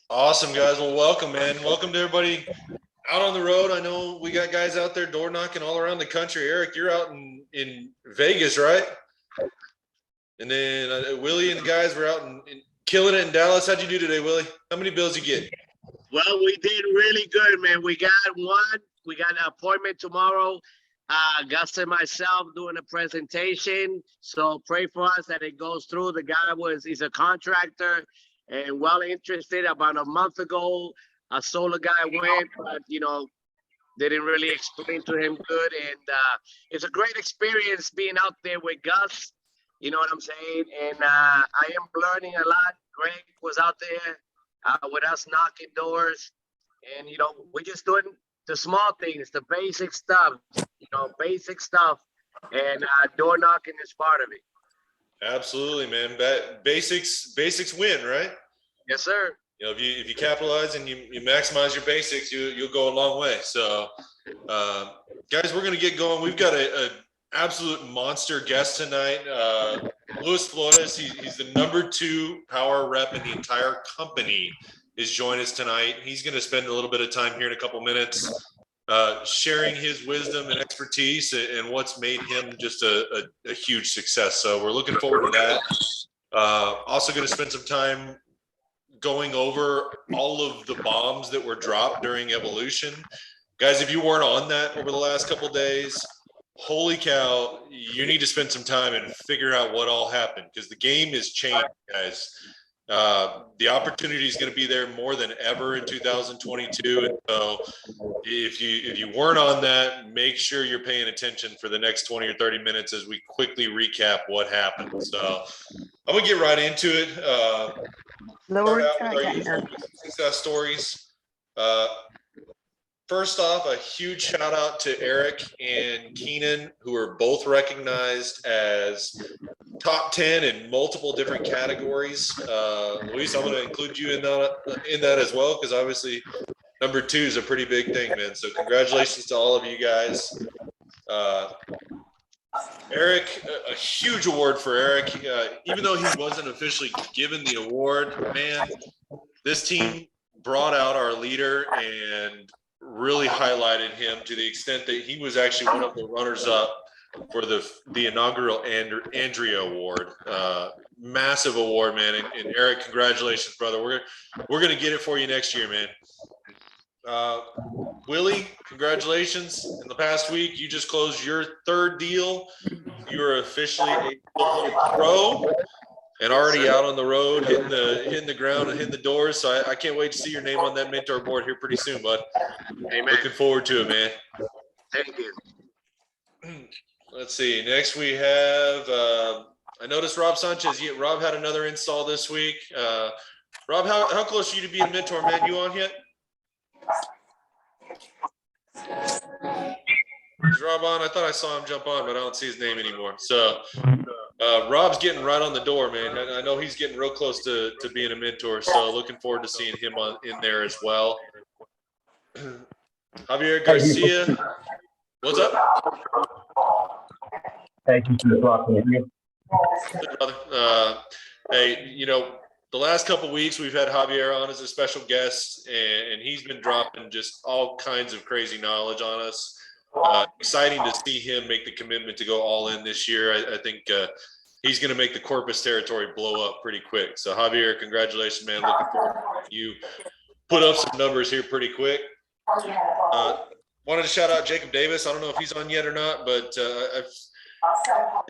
Awesome, guys. Well, welcome, man. Welcome to everybody out on the road. I know we got guys out there door knocking all around the country. Eric, you're out in Vegas, right? And then Willie and the guys were out in killing it in Dallas. How'd you do today, Willie? How many bills you get? Well, we did really good, man. We got one. We got an appointment tomorrow. Gus and myself doing a presentation. So pray for us that it goes through. The guy he's a contractor and well interested. About a month ago, a solar guy went, but they didn't really explain to him good. And it's a great experience being out there with Gus. You know what I'm saying? And I am learning a lot. Greg was out there with us knocking doors. And, we're just doing the small things, the basic stuff, basic stuff. And door knocking is part of it. Absolutely, man. Basics win, right? Yes, sir. If you capitalize and you maximize your basics, you'll go a long way. So, guys, we're gonna get going. We've got a absolute monster guest tonight. Luis Flores. He's the #2 power rep in the entire company. Is joining us tonight. He's going to spend a little bit of time here in a couple minutes, sharing his wisdom and expertise and what's made him just a huge success. So we're looking forward to that. Also going to spend some time going over all of the bombs that were dropped during Evolution. Guys, if you weren't on that over the last couple of days, holy cow, you need to spend some time and figure out what all happened, because the game is changed, guys. The opportunity is going to be there more than ever in 2022. And so if you weren't on that, make sure you're paying attention for the next 20 or 30 minutes as we quickly recap what happened. So I'm going to get right into it. Start out with our usual success stories. First off, a huge shout out to Eric and Keenan, who are both recognized as top 10 in multiple different categories. Luis, I'm going to include you in that as well, because obviously #2 is a pretty big thing, man. So congratulations to all of you guys. Eric, a huge award for Eric. Even though he wasn't officially given the award, man, this team brought out our leader and really highlighted him to the extent that he was actually one of the runners-up for the inaugural Andrea Award. Massive award, man. And Eric, congratulations, brother. We're gonna get it for you next year, man. Willie, congratulations. In the past week, you just closed your 3rd deal. You are officially a pro and already out on the road, hitting the ground and hitting the doors. So I can't wait to see your name on that mentor board here pretty soon, bud. Amen. Looking forward to it, man. Thank you. Let's see. Next we have, I noticed Rob Sanchez. Rob had another install this week. Rob, how close are you to being a mentor, man? You on yet? Is Rob on? I thought I saw him jump on, but I don't see his name anymore. So Rob's getting right on the door, man. I know he's getting real close to being a mentor. So looking forward to seeing him in there as well. Javier Garcia. What's up? Thank you for the talk. Hey, the last couple of weeks we've had Javier on as a special guest, and he's been dropping just all kinds of crazy knowledge on us. Exciting to see him make the commitment to go all in this year. I think he's going to make the Corpus territory blow up pretty quick. So Javier, congratulations, man. Looking forward to you put up some numbers here pretty quick. Wanted to shout out Jacob Davis. I don't know if he's on yet or not, but I've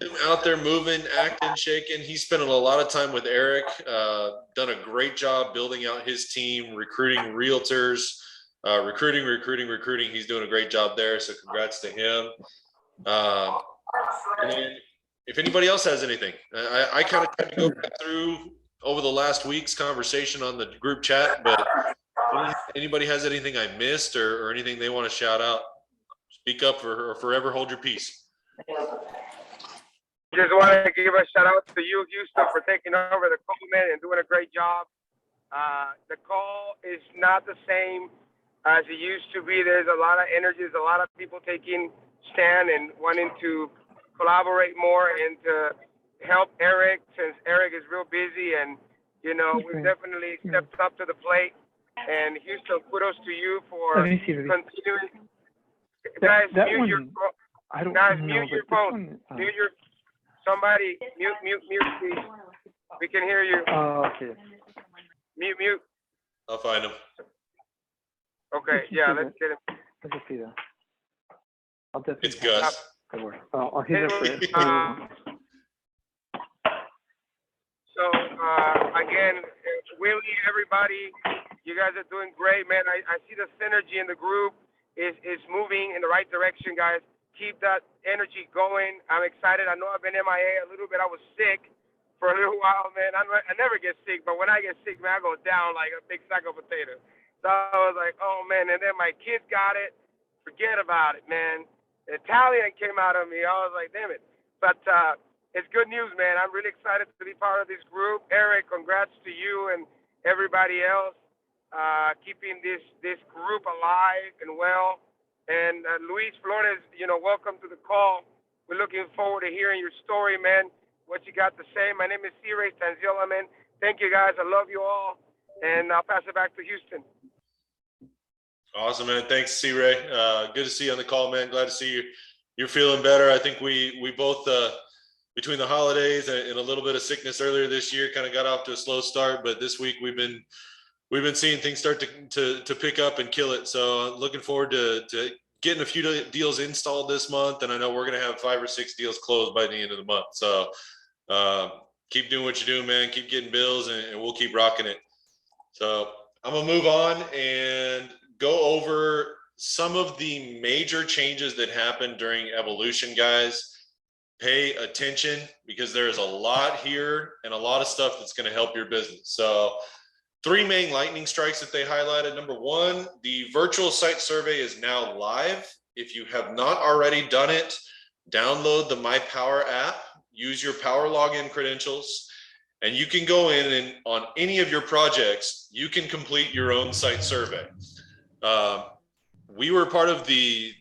him out there moving, acting, shaking. He's spending a lot of time with Eric, done a great job building out his team, recruiting realtors, recruiting. He's doing a great job there. So congrats to him. And then if anybody else has anything, I kind of tried to go back through over the last week's conversation on the group chat, but anybody has anything I missed or anything they want to shout out, speak up or forever hold your peace. Just want to give a shout out to you, Houston, for taking over the call, man, and doing a great job. The call is not the same as it used to be. There's a lot of energy. There's a lot of people taking stand and wanting to collaborate more and to help Eric since Eric is real busy, and you know we've definitely stepped up to the plate. And Houston, kudos to you for continuing. Guys, mute your phone. I don't Guys, know, mute your but this phone. one, Mute your. Somebody mute, please. We can hear you. okay. Mute. I'll find him. Okay, yeah, let's get him. Let's see that. I'll definitely. It's Gus. Oh, he's up there. So again, Willie, everybody, you guys are doing great, man. I see the synergy in the group is moving in the right direction, guys. Keep that energy going. I'm excited. I know I've been MIA a little bit. I was sick for a little while, man. I never get sick, but when I get sick, man, I go down like a big sack of potatoes. So I was like, oh man. And then my kids got it. Forget about it, man. Italian came out of me. I was like, damn it. But it's good news, man. I'm really excited to be part of this group. Eric, congrats to you and everybody else keeping this group alive and well. And Luis Flores, welcome to the call. We're looking forward to hearing your story, man, what you got to say. My name is C-Ray Tanziola, man. Thank you, guys. I love you all. And I'll pass it back to Houston. Awesome, man. Thanks, C-Ray. Good to see you on the call, man. Glad to see you're feeling better. I think we both, between the holidays and a little bit of sickness earlier this year, kind of got off to a slow start. But this week we've been seeing things start to pick up and kill it. So looking forward to getting a few deals installed this month. And I know we're going to have 5 or 6 deals closed by the end of the month. So keep doing what you're doing, man. Keep getting bills and we'll keep rocking it. So I'm going to move on and go over some of the major changes that happened during Evolution, guys. Pay attention because there's a lot here and a lot of stuff that's going to help your business. So 3 main lightning strikes that they highlighted. Number 1, the virtual site survey is now live. If you have not already done it, download the My Powur app, use your Powur login credentials, and you can go in and on any of your projects, you can complete your own site survey. We were part of the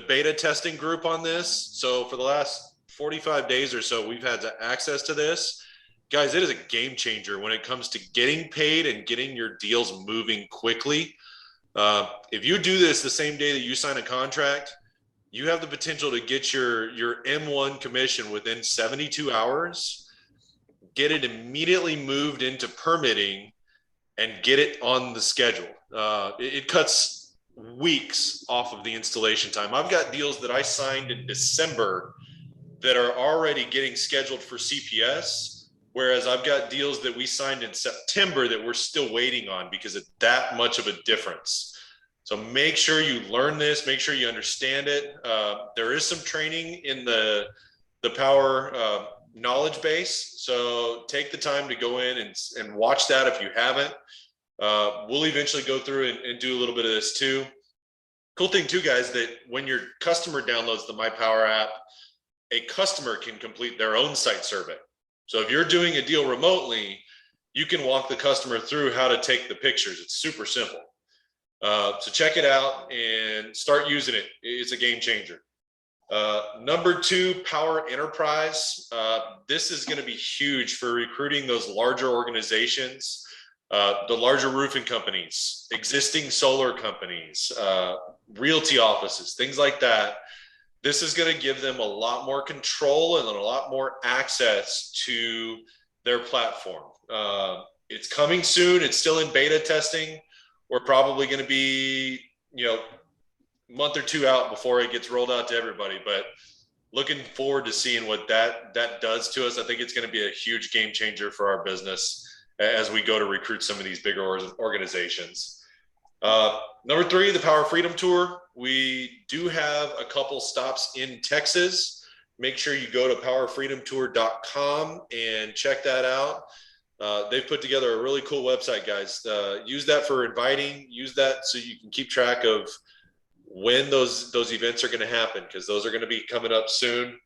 beta testing group on this. So for the last 45 days or so, we've had access to this. Guys, it is a game changer when it comes to getting paid and getting your deals moving quickly. If you do this the same day that you sign a contract, you have the potential to get your M1 commission within 72 hours, get it immediately moved into permitting, and get it on the schedule. It cuts weeks off of the installation time. I've got deals that I signed in December that are already getting scheduled for CPS, whereas I've got deals that we signed in September that we're still waiting on because of that much of a difference. So make sure you learn this, make sure you understand it. There is some training in the Powur knowledge base. So take the time to go in and watch that if you haven't. We'll eventually go through and do a little bit of this too. Cool thing too, guys, that when your customer downloads the My Powur app, a customer can complete their own site survey. So if you're doing a deal remotely, you can walk the customer through how to take the pictures. It's super simple. So check it out and start using it. It's a game changer. Number 2, Powur Enterprise. This is going to be huge for recruiting those larger organizations, the larger roofing companies, existing solar companies, realty offices, things like that. This is going to give them a lot more control and a lot more access to their platform. It's coming soon. It's still in beta testing. We're probably going to be, a month or 2 out before it gets rolled out to everybody, but looking forward to seeing what that does to us. I think it's going to be a huge game changer for our business as we go to recruit some of these bigger organizations. Number 3, the Powur Freedom Tour. We do have a couple stops in Texas. Make sure you go to powerfreedomtour.com and check that out. They've put together a really cool website, guys. Use that for inviting. Use that so you can keep track of when those events are going to happen, because those are going to be coming up soon.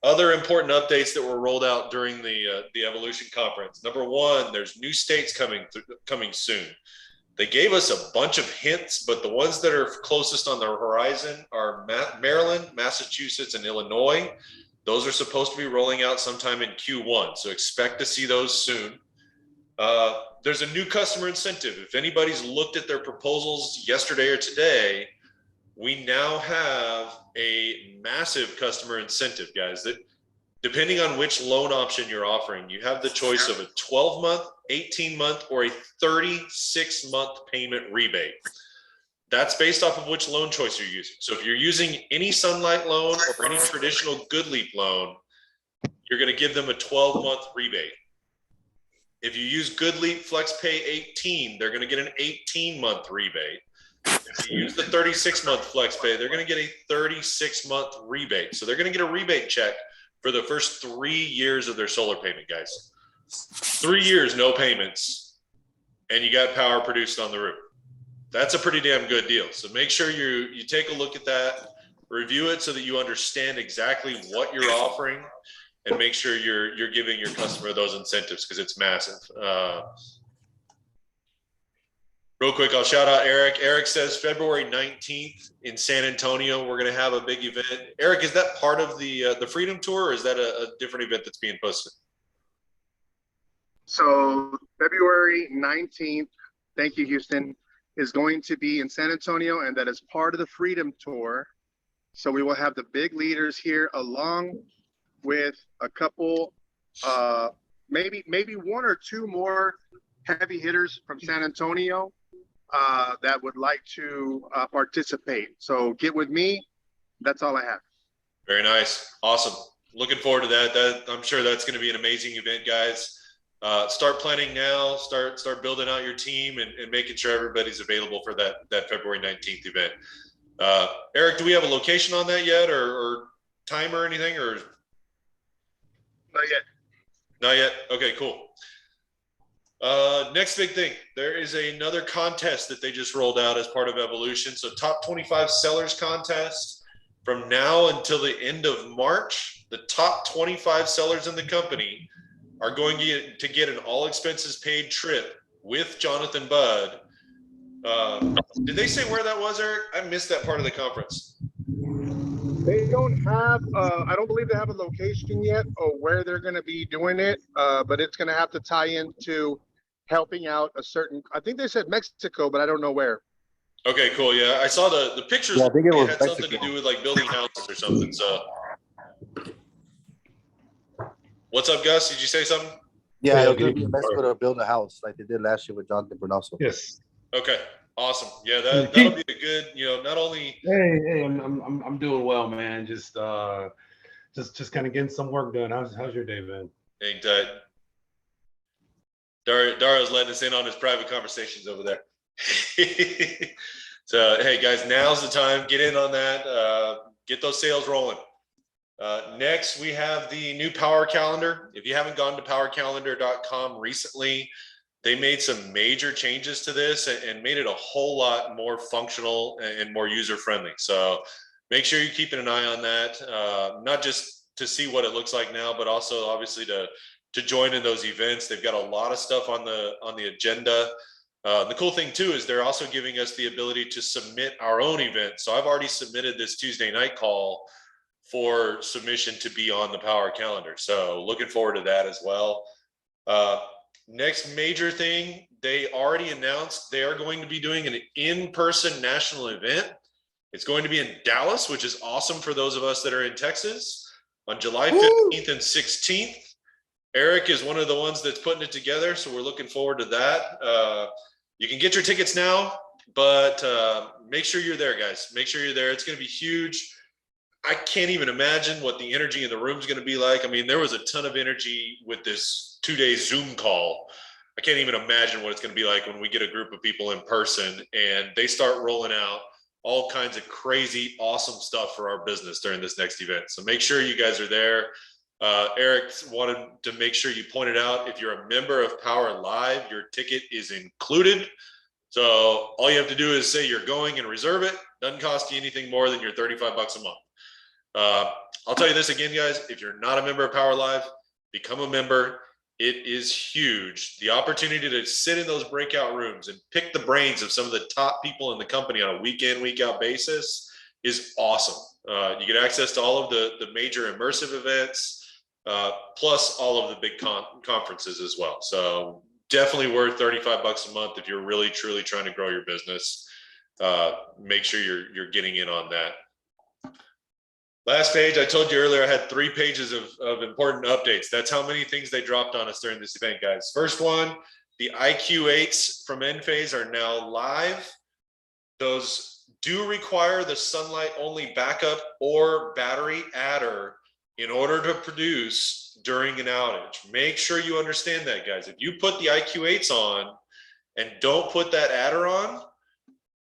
Other important updates that were rolled out during the Evolution conference. Number 1, there's new states coming soon. They gave us a bunch of hints, but the ones that are closest on the horizon are Maryland, Massachusetts, and Illinois. Those are supposed to be rolling out sometime in Q1. So expect to see those soon. There's a new customer incentive. If anybody's looked at their proposals yesterday or today, we now have a massive customer incentive, guys, that depending on which loan option you're offering, you have the choice of a 12-month, 18-month, or a 36-month payment rebate. That's based off of which loan choice you're using. So if you're using any Sunlight loan or any traditional Good Leap loan, you're going to give them a 12-month rebate. If you use Good Leap FlexPay 18, they're going to get an 18-month rebate. If you use the 36-month FlexPay, they're going to get a 36-month rebate. So they're going to get a rebate check for the first 3 years of their solar payment, guys. 3 years, no payments, and you got power produced on the roof. That's a pretty damn good deal. So make sure you take a look at that, review it so that you understand exactly what you're offering, and make sure you're giving your customer those incentives because it's massive. Real quick, I'll shout out Eric. Eric says February 19th in San Antonio, we're going to have a big event. Eric, is that part of the Freedom Tour, or is that a different event that's being posted? So February 19th, thank you, Houston, is going to be in San Antonio, and that is part of the Freedom Tour. So we will have the big leaders here along with a couple, maybe one or two more heavy hitters from San Antonio that would like to participate. So get with me. That's all I have. Very nice. Awesome. Looking forward to that. I'm sure that's going to be an amazing event, guys. Start planning now, start building out your team and making sure everybody's available for that February 19th event. Eric, do we have a location on that yet or time or anything, or? Not yet. Not yet. Okay, cool. Next big thing, there is another contest that they just rolled out as part of Evolution. So top 25 sellers contest from now until the end of March. The top 25 sellers in the company are going to get an all expenses paid trip with Jonathan Budd. Did they say where that was, Eric? I missed that part of the conference. They don't have, I don't believe they have a location yet or where they're going to be doing it, but it's going to have to tie into helping out a certain, I think they said Mexico, but I don't know where. Okay, cool. Yeah, I saw the pictures. Yeah, I think it was had Mexico. something to do with like building houses or something. So, what's up, Gus? Did you say something? Yeah, they're going to be in Mexico to build a house like they did last year with Jonathan Bernalso. Yes. Okay, awesome. Yeah, that'll be a good. Not only. Hey, I'm doing well, man. Just kind of getting some work done. How's your day, man? Hang tight. Dario's letting us in on his private conversations over there. So, hey guys, now's the time. Get in on that. Get those sales rolling. Next, we have the new Power Calendar. If you haven't gone to powercalendar.com recently, they made some major changes to this and made it a whole lot more functional and more user-friendly. So make sure you're keeping an eye on that, not just to see what it looks like now, but also obviously to join in those events. They've got a lot of stuff on the agenda. The cool thing too is they're also giving us the ability to submit our own event. So I've already submitted this Tuesday night call for submission to be on the Power Calendar. So looking forward to that as well. Next major thing, they already announced they are going to be doing an in-person national event. It's going to be in Dallas, which is awesome for those of us that are in Texas, on July 15th and 16th. Eric is one of the ones that's putting it together, so we're looking forward to that. You can get your tickets now, but make sure you're there, guys. Make sure you're there. It's going to be huge. I can't even imagine what the energy in the room is going to be like. I mean, there was a ton of energy with this 2-day Zoom call. I can't even imagine what it's going to be like when we get a group of people in person and they start rolling out all kinds of crazy, awesome stuff for our business during this next event. So make sure you guys are there. Eric wanted to make sure you pointed out, if you're a member of Power Live, your ticket is included. So all you have to do is say you're going and reserve it. Doesn't cost you anything more than your $35 a month. I'll tell you this again, guys, if you're not a member of Power Live, become a member. It is huge. The opportunity to sit in those breakout rooms and pick the brains of some of the top people in the company on a week in, week out basis is awesome. You get access to all of the major immersive events, plus all of the big conferences as well. So definitely worth $35 a month if you're really truly trying to grow your business. Make sure you're getting in on that. Last page, I told you earlier, I had 3 pages of important updates. That's how many things they dropped on us during this event, guys. First one, the IQ8s from Enphase are now live. Those do require the sunlight only backup or battery adder in order to produce during an outage. Make sure you understand that, guys. If you put the IQ8s on and don't put that adder on,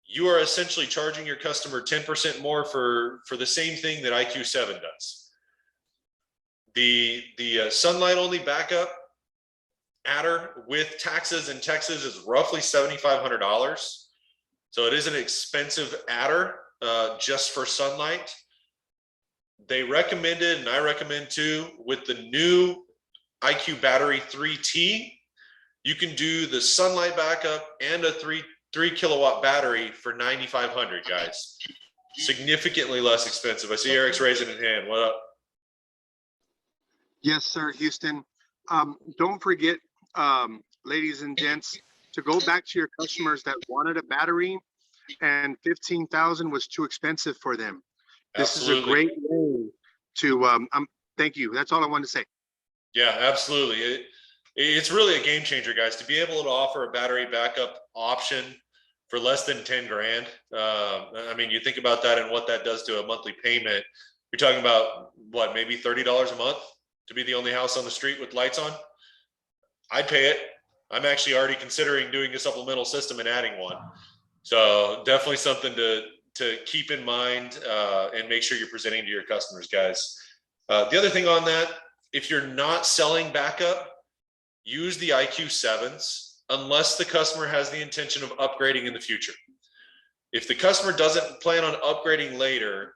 you are essentially charging your customer 10% more for the same thing that IQ7 does. The sunlight only backup adder with taxes in Texas is roughly $7,500. So it is an expensive adder just for sunlight. They recommended, and I recommend too, with the new IQ Battery 3T, you can do the sunlight backup and a 3 kilowatt battery for $9,500, guys. Significantly less expensive. I see Eric's raising his hand. What up? Yes, sir, Houston. Don't forget, ladies and gents, to go back to your customers that wanted a battery and 15,000 was too expensive for them. This Absolutely. is a great way to, thank you. That's all I wanted to say. Yeah, absolutely. It's really a game changer, guys, to be able to offer a battery backup option for less than 10 grand. I mean, you think about that and what that does to a monthly payment. You're talking about what, maybe $30 a month to be the only house on the street with lights on? I'd pay it. I'm actually already considering doing a supplemental system and adding one. So definitely something to keep in mind and make sure you're presenting to your customers, guys. The other thing on that, if you're not selling backup, use the IQ7s unless the customer has the intention of upgrading in the future. If the customer doesn't plan on upgrading later,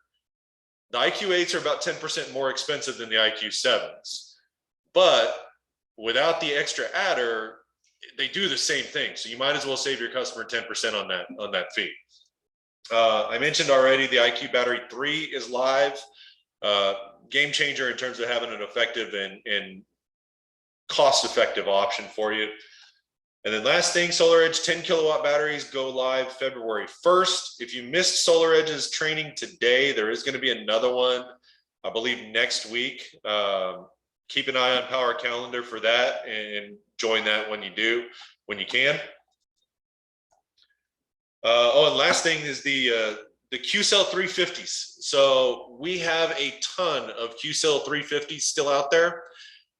the IQ8s are about 10% more expensive than the IQ7s. But without the extra adder, they do the same thing. So you might as well save your customer 10% on that fee. I mentioned already the IQ Battery 3 is live. Game changer in terms of having an effective and cost-effective option for you. And then last thing, SolarEdge 10 kilowatt batteries go live February 1st. If you missed SolarEdge's training today, there is going to be another one, I believe, next week. Keep an eye on Power Calendar for that and join that when you can. And last thing is the Q-Cell 350s. So we have a ton of Q-Cell 350s still out there.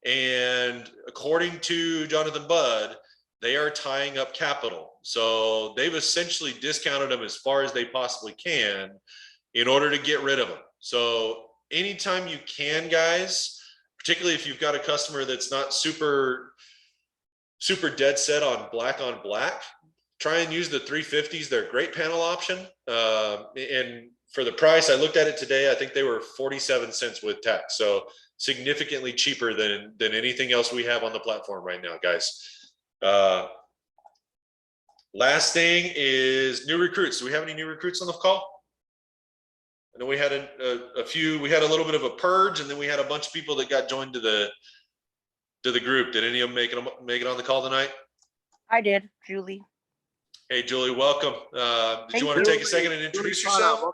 And according to Jonathan Budd, they are tying up capital. So they've essentially discounted them as far as they possibly can in order to get rid of them. So anytime you can, guys, particularly if you've got a customer that's not super dead set on black, try and use the 350s. They're a great panel option. And for the price, I looked at it today, I think they were 47 cents with tax. So significantly cheaper than anything else we have on the platform right now, guys. Last thing is new recruits. Do we have any new recruits on the call? I know we had a few. We had a little bit of a purge, and then we had a bunch of people that got joined to the group. Did any of them make it on the call tonight? I did, Julie. Hey, Julie, welcome. Did you want to take a second and introduce yourself?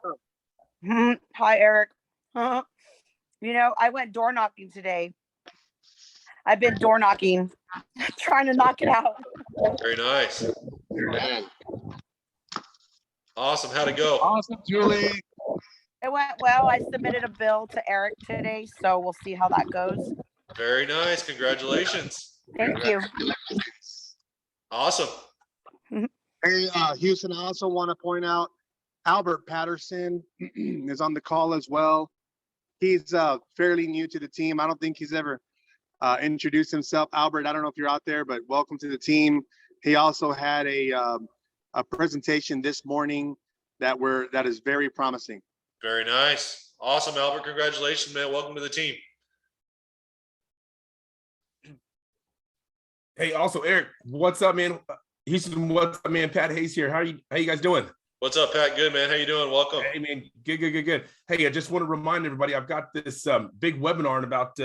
Hi, Eric. You know, I went door knocking today. I've been door knocking, trying to knock it out. Very nice. Awesome. How'd it go? Awesome, Julie. It went well. I submitted a bill to Eric today, so we'll see how that goes. Very nice. Congratulations. Thank you. Awesome. Hey, Houston, I also want to point out Albert Patterson is on the call as well. He's fairly new to the team. I don't think he's ever introduced himself. Albert, I don't know if you're out there, but welcome to the team. He also had a presentation this morning that is very promising. Very nice. Awesome, Albert. Congratulations, man. Welcome to the team. Hey, also Eric, what's up, man? Houston, what's up, man? Pat Hayes here. How you guys doing? What's up, Pat? Good, man. How you doing? Welcome. Hey, man. Good. Hey, I just want to remind everybody, I've got this big webinar in about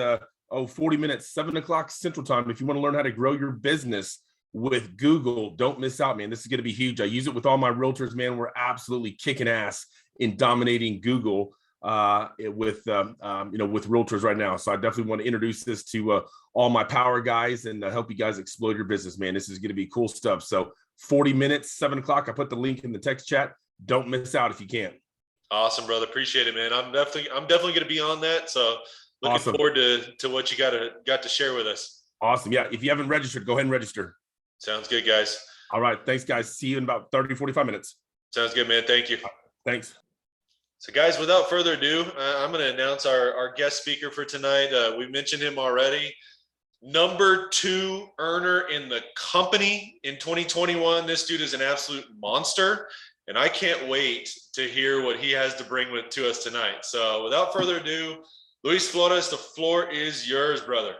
40 minutes, 7 o'clock Central Time. If you want to learn how to grow your business with Google, don't miss out, man. This is going to be huge. I use it with all my realtors, man. We're absolutely kicking ass in dominating Google with realtors right now. So I definitely want to introduce this to all my Powur guys and help you guys explode your business, man. This is going to be cool stuff. So 40 minutes, 7 o'clock. I put the link in the text chat. Don't miss out if you can. Awesome, brother. Appreciate it, man. I'm definitely going to be on that. So looking Awesome. forward to what you got to share with us. Awesome. Yeah. If you haven't registered, go ahead and register. Sounds good, guys. All right. Thanks, guys. See you in about 30, 45 minutes. Sounds good, man. Thank you. Thanks. So, guys, without further ado, I'm going to announce our guest speaker for tonight. We mentioned him already. Number 2 earner in the company in 2021. This dude is an absolute monster, and I can't wait to hear what he has to bring to us tonight. So, without further ado, Luis Flores, the floor is yours, brother.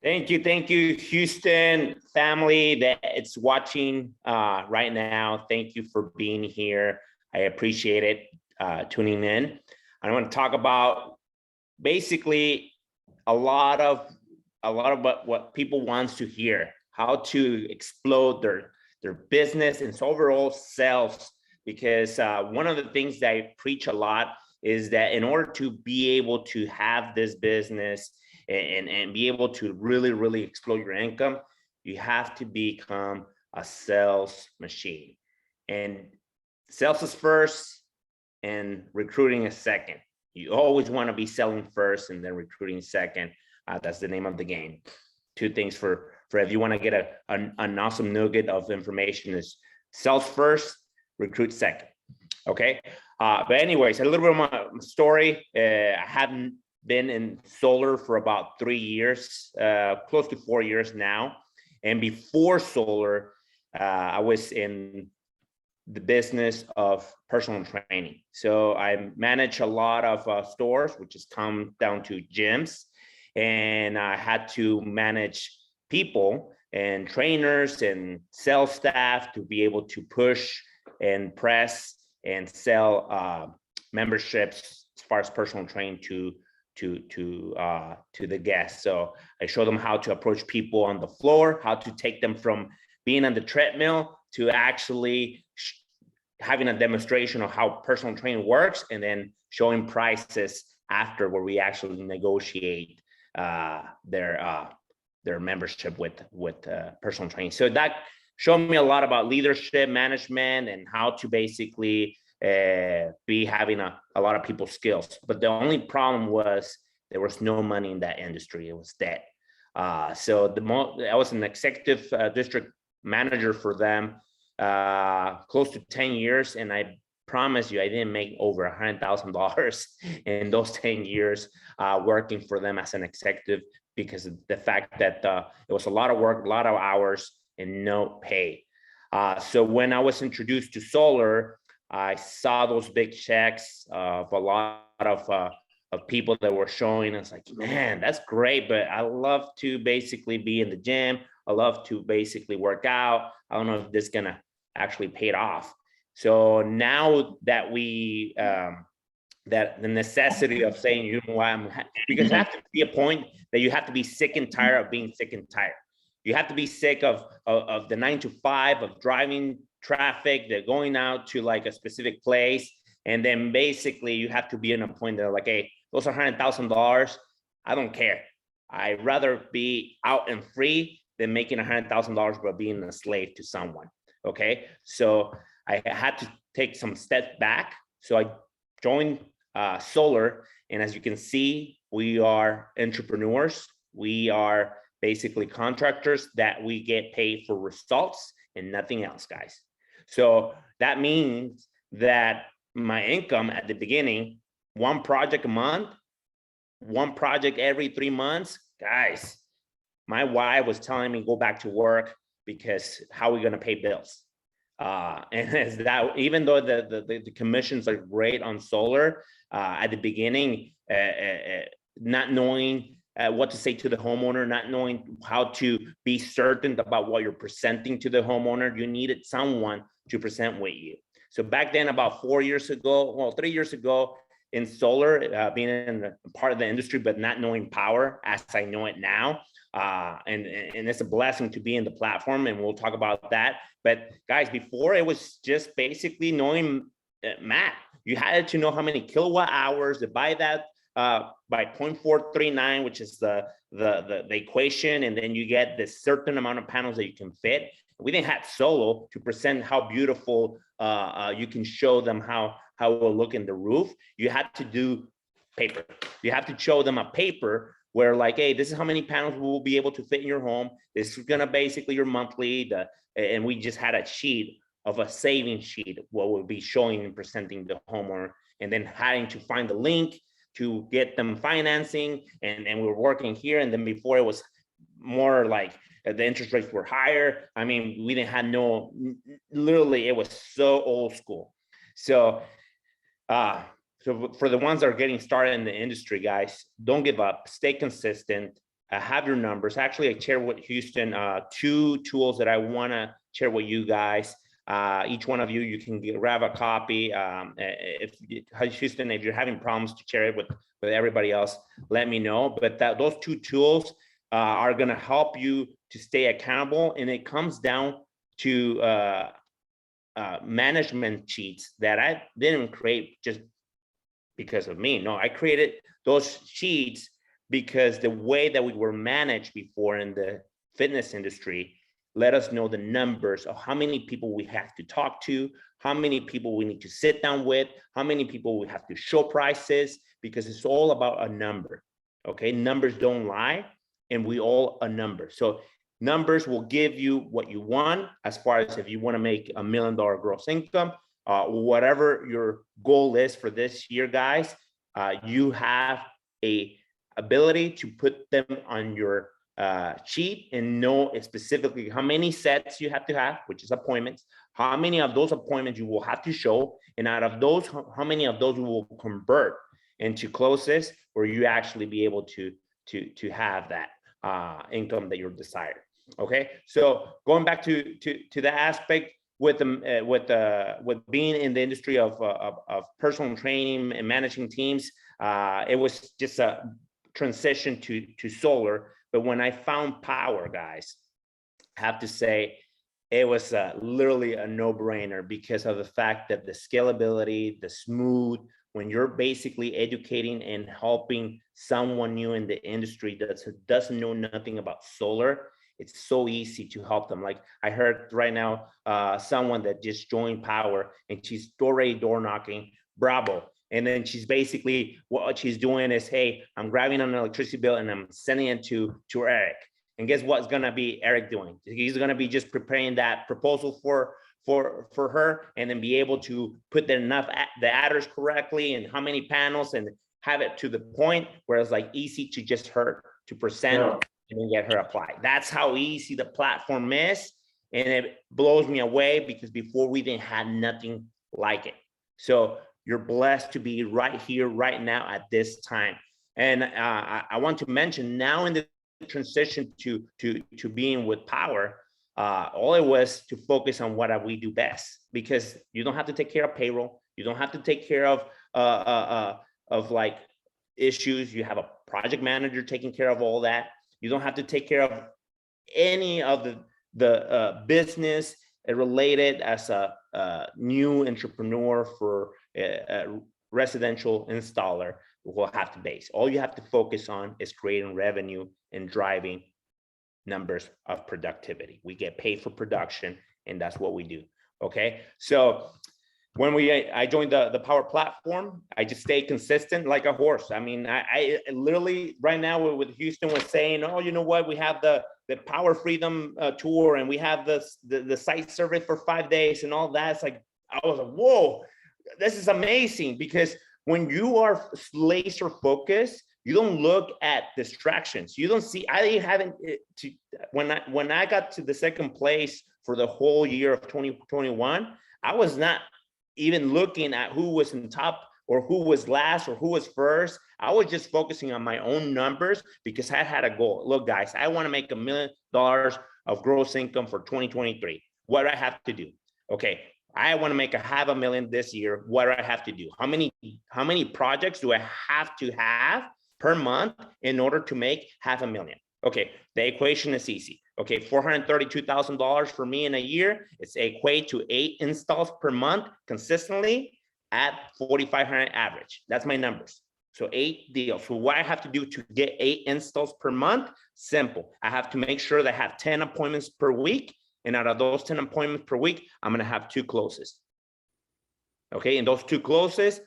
Thank you, Houston family that's watching right now. Thank you for being here. I appreciate it, tuning in. I want to talk about basically a lot of what people wants to hear, how to explode their business and overall sales. Because one of the things that I preach a lot is that in order to be able to have this business and be able to really explode your income, you have to become a sales machine. And sales is first and recruiting is second. You always want to be selling first and then recruiting second. That's the name of the game. 2 things for if you want to get an awesome nugget of information is sales first, recruit second. Okay. But anyways, a little bit of my story. I hadn't been in solar for about 3 years, close to 4 years now. And before solar, I was in the business of personal training. So I manage a lot of stores, which has come down to gyms. And I had to manage people and trainers and sales staff to be able to push and press and sell memberships as far as personal training to the guests. So I show them how to approach people on the floor, how to take them from being on the treadmill to actually having a demonstration of how personal training works, and then showing prices after where we actually negotiate their membership with personal training. So that showed me a lot about leadership, management, and how to basically be having a lot of people skills. But the only problem was there was no money in that industry. It was dead. So I was an executive district manager for them close to 10 years. And I promise you, I didn't make over $100,000 in those 10 years working for them as an executive, because of the fact that it was a lot of work, a lot of hours, and no pay. So when I was introduced to solar, I saw those big checks of a lot of people that were showing. It's like, man, that's great, but I love to basically be in the gym. I love to basically work out. I don't know if this is gonna actually pay it off. So now that we, that the necessity of saying, you know what, because there has to be a point that you have to be sick and tired of being sick and tired. You have to be sick of the 9 to 5, of driving traffic, they're going out to like a specific place. And then basically you have to be in a point that like, hey, those are $100,000. I don't care. I'd rather be out and free than making $100,000, but being a slave to someone. Okay. So I had to take some steps back. So I joined solar. And as you can see, we are entrepreneurs. We are basically contractors that we get paid for results and nothing else, guys. So that means that my income at the beginning, 1 project a month, 1 project every 3 months, guys, my wife was telling me go back to work because how are we going to pay bills? And as that, even though the commissions are great on solar, at the beginning, not knowing what to say to the homeowner, not knowing how to be certain about what you're presenting to the homeowner. You needed someone to present with you. So back then, about 3 years ago, in solar, being in part of the industry, but not knowing power as I know it now. And it's a blessing to be in the platform, and we'll talk about that. But guys, before it was just basically knowing math. You had to know how many kilowatt hours, divide that by 0.439, which is the equation, and then you get this certain amount of panels that you can fit. We didn't have solo to present how beautiful you can show them how it will look in the roof. You had to do paper. You have to show them a paper where like, hey, this is how many panels we will be able to fit in your home. This is gonna basically your monthly, and we just had a sheet of a saving sheet, what we'll be showing and presenting the homeowner, and then having to find the link to get them financing, and we were working here. And then before it was more like the interest rates were higher. I mean, we didn't have literally, it was so old school. So, so for the ones that are getting started in the industry, guys, don't give up, stay consistent, have your numbers. Actually, I shared with Huston 2 tools that I wanna share with you guys. Each one of you can grab a copy. Huston, if you're having problems to share it with everybody else, let me know. But those 2 tools are gonna help you to stay accountable, and it comes down to management sheets that I didn't create just because of me. No, I created those sheets because the way that we were managed before in the fitness industry let us know the numbers of how many people we have to talk to, how many people we need to sit down with, how many people we have to show prices, because it's all about a number. Okay, numbers don't lie, and we all a number. So numbers will give you what you want, as far as if you want to make $1 million gross income, whatever your goal is for this year, guys. You have a ability to put them on your sheet and know specifically how many sets you have to have, which is appointments, how many of those appointments you will have to show, and out of those, how many of those will convert into closes where you actually be able to have that income that you're desired. Okay, so going back to the aspect with being in the industry of personal training and managing teams, it was just a transition to solar. But when I found Powur, guys, I have to say it was literally a no-brainer because of the fact that the scalability, the smooth, when you're basically educating and helping someone new in the industry that doesn't know nothing about solar, it's so easy to help them. Like I heard right now, someone that just joined Powur and she's already door knocking, bravo. And then she's basically, what she's doing is, hey, I'm grabbing an electricity bill and I'm sending it to Eric. And guess what's gonna be Eric doing? He's gonna be just preparing that proposal for her, and then be able to put the adders correctly and how many panels, and have it to the point where it's like easy to just her to present and then get her applied. That's how easy the platform is. And it blows me away because before we didn't have nothing like it. So you're blessed to be right here, right now at this time. And I want to mention now in the transition to being with Powur, all it was to focus on what we do best, because you don't have to take care of payroll. You don't have to take care of like issues. You have a project manager taking care of all that. You don't have to take care of any of the business related as a new entrepreneur for a residential installer will have to base. All you have to focus on is creating revenue and driving numbers of productivity. We get paid for production, and that's what we do. Okay, so when I joined the Powur platform, I just stayed consistent like a horse. I mean, I literally right now with Huston was saying, oh, you know what, we have the Powur Freedom tour, and we have the site survey for 5 days and all that. It's like, I was like, whoa, this is amazing, because when you are laser focused, you don't look at distractions. You don't see, when I got to the second place for the whole year of 2021, I was not even looking at who was in top or who was last or who was first. I was just focusing on my own numbers because I had a goal. Look, guys, I want to make $1 million of gross income for 2023. What do I have to do? Okay, I want to make $500,000 this year. What do I have to do? How many projects do I have to have per month in order to make $500,000? Okay, the equation is easy. Okay, $432,000 for me in a year. It's equate to 8 installs per month consistently at 4,500 average. That's my numbers. So 8 deals. So what I have to do to get 8 installs per month? Simple. I have to make sure that I have 10 appointments per week. And out of those 10 appointments per week, I'm going to have 2 closes. Okay, and those 2 closes,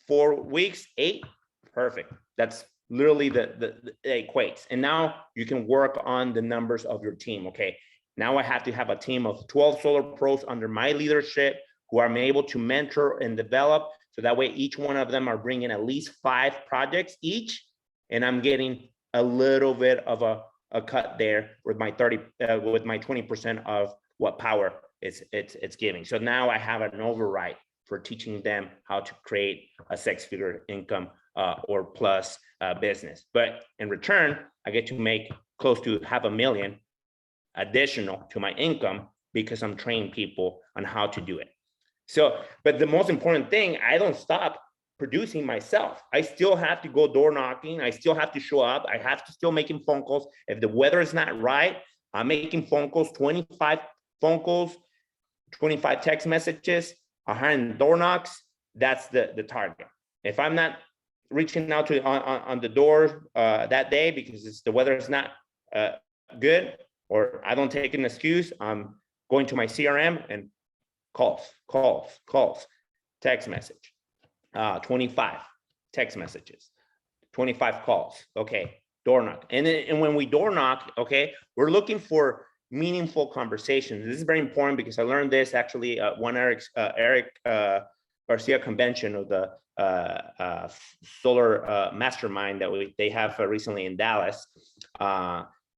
4 weeks, 8, perfect. That's literally the equates. And now you can work on the numbers of your team. Okay, now I have to have a team of 12 solar pros under my leadership who I'm able to mentor and develop. So that way each one of them are bringing at least 5 projects each. And I'm getting a little bit of a cut there with my 20% of what Powur it's giving. So now I have an override for teaching them how to create a 6-figure income or plus business. But in return, I get to make close to $500,000 additional to my income because I'm training people on how to do it. So, but the most important thing, I don't stop producing myself. I still have to go door knocking. I still have to show up. I have to still making phone calls. If the weather is not right, I'm making phone calls, 25 phone calls, 25 text messages, 100 door knocks. That's the target. If I'm not reaching out to on the door that day because the weather is not good, or I don't take an excuse, I'm going to my CRM and calls, text message, 25 text messages, 25 calls. Okay, door knock. And when we door knock, okay, we're looking for meaningful conversations. This is very important because I learned this actually at one Eric Garcia convention of the solar mastermind that they have recently in Dallas,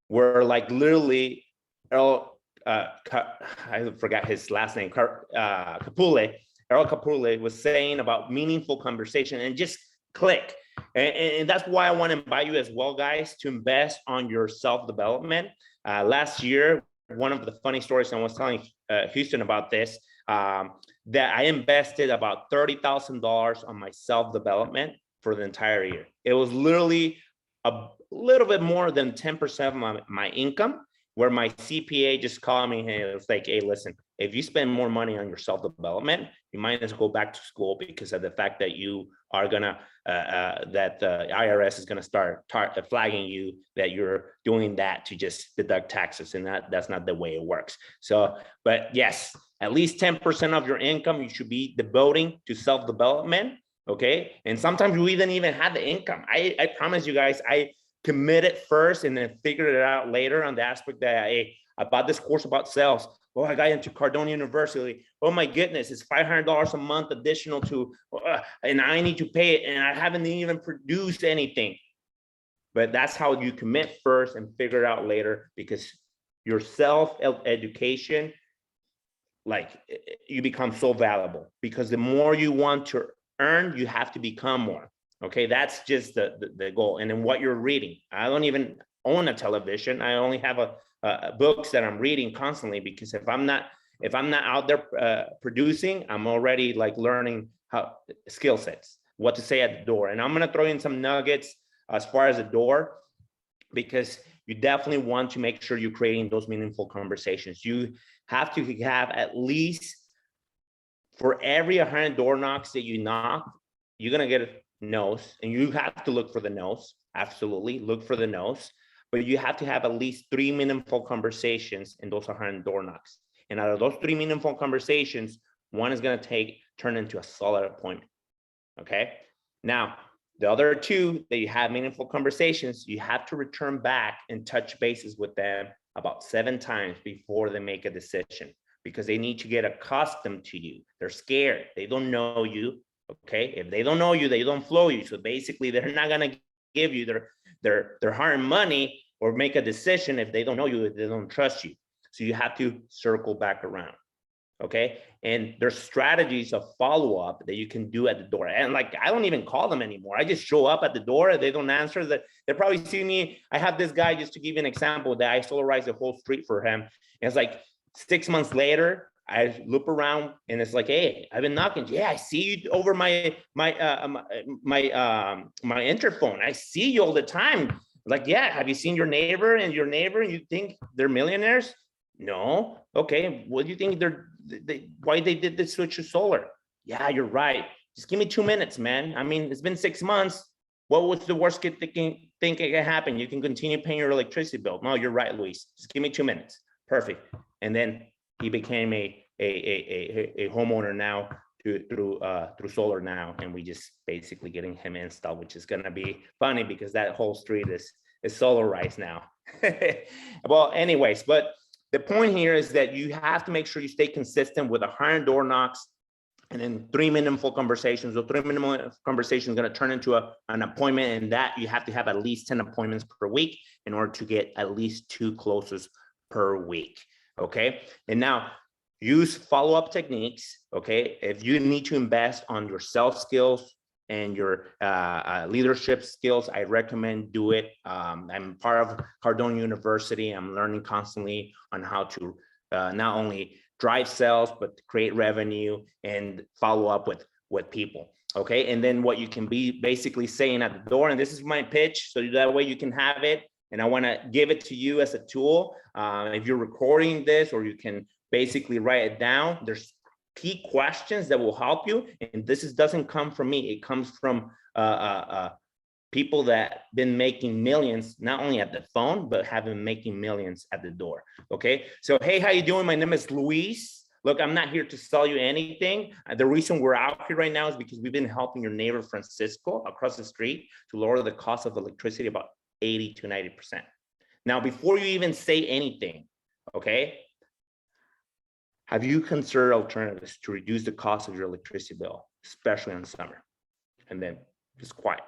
where like literally Earl, I forgot his last name, Capule, Earl Capule was saying about meaningful conversation and just click. And that's why I want to invite you as well, guys, to invest on your self-development. Last year, one of the funny stories, I was telling Huston about this, that I invested about $30,000 on my self-development for the entire year. It was literally a little bit more than 10% of my income, where my CPA just called me and it was like, hey, listen, if you spend more money on your self-development, you might as well go back to school because of the fact that you are gonna, that the IRS is gonna start flagging you that you're doing that to just deduct taxes, and that's not the way it works. So, but yes, at least 10% of your income you should be devoting to self-development, okay? And sometimes we didn't even have the income. I promise you guys, I committed first and then figured it out later on the aspect that I bought this course about sales. Oh, I got into Cardone University. Oh my goodness, it's $500 a month additional to, and I need to pay it, and I haven't even produced anything. But that's how you commit first and figure it out later, because your self-education, like, you become so valuable because the more you want to earn, you have to become more. Okay, that's just the goal. And then what you're reading. I don't even own a television. I only have books that I'm reading constantly, because if I'm not out there producing, I'm already like learning how skill sets, what to say at the door. And I'm gonna throw in some nuggets as far as the door, because you definitely want to make sure you're creating those meaningful conversations. You have to have at least, for every 100 door knocks that you knock, you're gonna get no's, and you have to look for the no's. Absolutely, look for the no's. But you have to have at least 3 meaningful conversations in those 100 door knocks. And out of those 3 meaningful conversations, one is going to turn into a solid appointment. Okay. Now, the other 2 that you have meaningful conversations, you have to return back and touch bases with them about 7 times before they make a decision, because they need to get accustomed to you. They're scared. They don't know you. Okay. If they don't know you, they don't flow you. So basically, they're not going to give you their hard money or make a decision if they don't know you, if they don't trust you. So you have to circle back around. Okay. And there's strategies of follow-up that you can do at the door. And like, I don't even call them anymore. I just show up at the door. They don't answer. That they probably see me. I have this guy, just to give you an example, that I solarized the whole street for him. And it's like 6 months later, I loop around and it's like, hey, I've been knocking. Yeah, I see you over my interphone. I see you all the time. Like, yeah, have you seen your neighbor and you think they're millionaires? No. Okay. What do you think why they did this switch to solar? Yeah, you're right. Just give me 2 minutes, man. I mean, it's been 6 months. What was the worst thing it can happen? You can continue paying your electricity bill. No, you're right, Luis. Just give me 2 minutes. Perfect. And then he became a homeowner now through solar now, and we just basically getting him installed, which is gonna be funny because that whole street is solarized now. Well, anyways, but the point here is that you have to make sure you stay consistent with 100 door knocks and then 3 meaningful conversations. So 3 meaningful conversations going to turn into an appointment, and that you have to have at least 10 appointments per week in order to get at least 2 closes per week. Okay. And now use follow-up techniques. Okay. If you need to invest on your sales skills and your leadership skills, I recommend do it. I'm part of Cardone University. I'm learning constantly on how to not only drive sales, but create revenue and follow up with people. Okay. And then what you can be basically saying at the door, and this is my pitch, so that way you can have it. And I want to give it to you as a tool. If you're recording this, or you can basically write it down, there's key questions that will help you. And this doesn't come from me. It comes from people that been making millions, not only at the phone, but have been making millions at the door. Okay. So, hey, how you doing? My name is Luis. Look, I'm not here to sell you anything. The reason we're out here right now is because we've been helping your neighbor Francisco across the street to lower the cost of electricity about 80 to 90%. Now, before you even say anything, okay, have you considered alternatives to reduce the cost of your electricity bill, especially in summer? And then just quiet.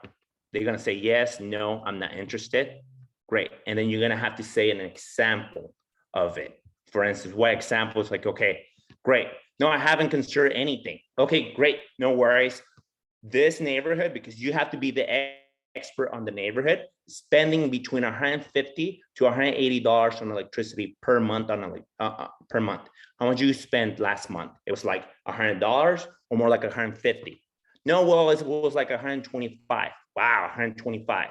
They're going to say, yes, no, I'm not interested. Great. And then you're going to have to say an example of it. For instance, what example is like, okay, great. No, I haven't considered anything. Okay, great. No worries. This neighborhood, because you have to be the expert on the neighborhood, spending between $150 to $180 on electricity per month per month. How much you spent last month? It was like $100 or more like $150. No, well, it was like $125. Wow, $125.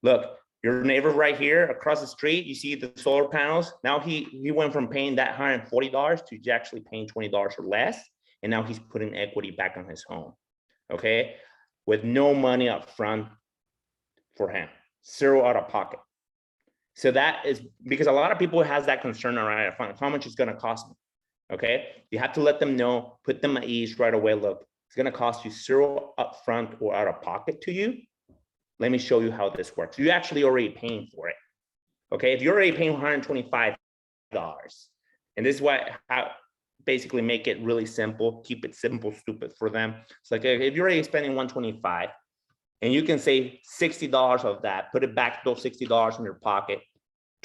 Look, your neighbor right here across the street, you see the solar panels. Now he went from paying that $140 to actually paying $20 or less. And now he's putting equity back on his home. Okay. With no money up front for him, 0 out of pocket. So that is because a lot of people has that concern around how much it's going to cost me. Okay. You have to let them know, put them at ease right away. Look, it's going to cost you 0 up front or out of pocket to you. Let me show you how this works. You're actually already paying for it. Okay. If you're already paying $125, and this is how basically make it really simple, keep it simple, stupid for them. It's like, if you're already spending $125 and you can save $60 of that, put it back, those $60 in your pocket,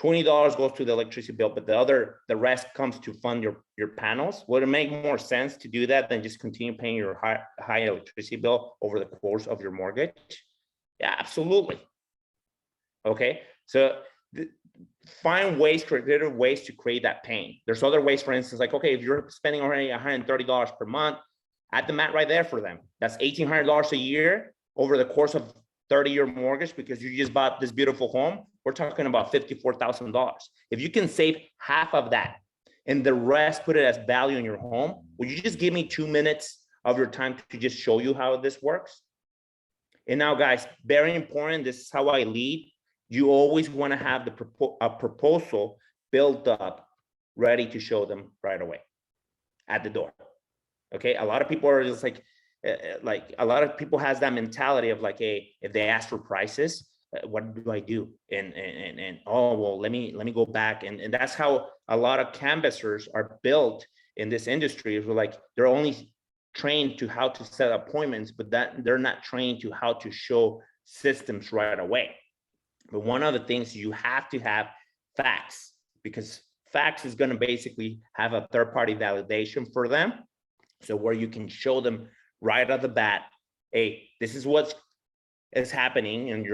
$20 goes to the electricity bill, but the rest comes to fund your panels. Would it make more sense to do that than just continue paying your high electricity bill over the course of your mortgage? Yeah, absolutely. Okay, so find ways, creative ways to create that pain. There's other ways, for instance, like, okay, if you're spending already $130 per month, add the math right there for them. That's $1,800 a year over the course of 30-year mortgage, because you just bought this beautiful home. We're talking about $54,000. If you can save half of that and the rest put it as value in your home, would you just give me 2 minutes of your time to just show you how this works? And now, guys, very important, this is how I lead. You always want to have a proposal built up, ready to show them right away at the door. Okay, a lot of people are just like a lot of people has that mentality of like, hey, if they ask for prices, what do I do? And oh, well, let me go back. And that's how a lot of canvassers are built in this industry. Is like, they're only trained to how to set appointments, but that they're not trained to how to show systems right away. But one of the things, you have to have facts, because fax is going to basically have a third-party validation for them. So where you can show them right off the bat, hey, this is what is happening, and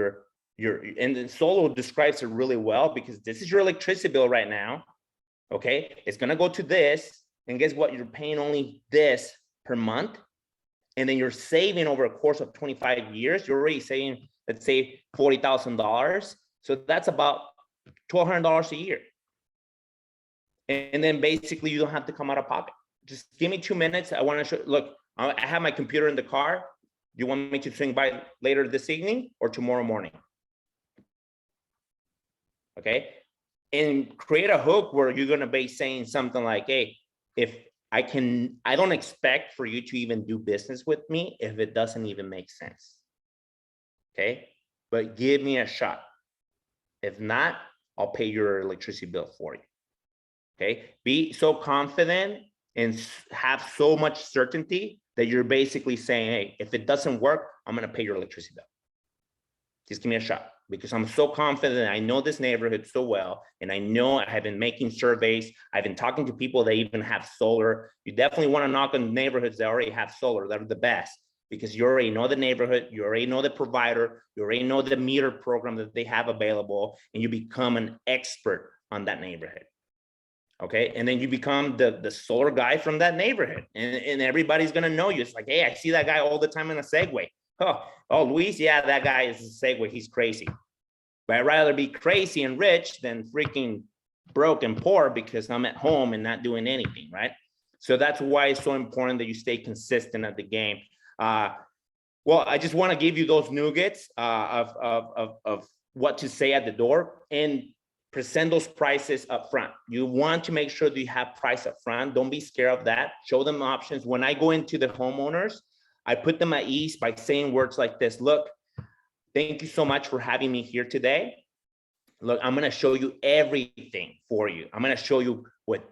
and then Solo describes it really well, because this is your electricity bill right now. Okay, it's going to go to this, and guess what? You're paying only this per month, and then you're saving over a course of 25 years. You're already saving, let's say, $40,000. So that's about $1,200 a year. And then basically you don't have to come out of pocket. Just give me 2 minutes. I want to show, look, I have my computer in the car. You want me to swing by later this evening or tomorrow morning? Okay. And create a hook where you're going to be saying something like, hey, if I don't expect for you to even do business with me if it doesn't even make sense. Okay. But give me a shot. If not, I'll pay your electricity bill for you. Okay. Be so confident and have so much certainty that you're basically saying, hey, if it doesn't work, I'm going to pay your electricity bill. Just give me a shot, because I'm so confident. I know this neighborhood so well, and I know I have been making surveys. I've been talking to people that even have solar. You definitely want to knock on neighborhoods that already have solar. They're the best, because you already know the neighborhood, you already know the provider, you already know the meter program that they have available, and you become an expert on that neighborhood. Okay, and then you become the solar guy from that neighborhood, and everybody's gonna know you. It's like, hey, I see that guy all the time in a Segway. Oh, Luis, yeah, that guy is a Segway. He's crazy. But I'd rather be crazy and rich than freaking broke and poor, because I'm at home and not doing anything, right? So that's why it's so important that you stay consistent at the game. Well, I just want to give you those nuggets of what to say at the door, and present those prices up front. You want to make sure that you have price up front. Don't be scared of that. Show them options. When I go into the homeowners, I put them at ease by saying words like this. Look, thank you so much for having me here today. Look, I'm going to show you everything for you. I'm going to show you what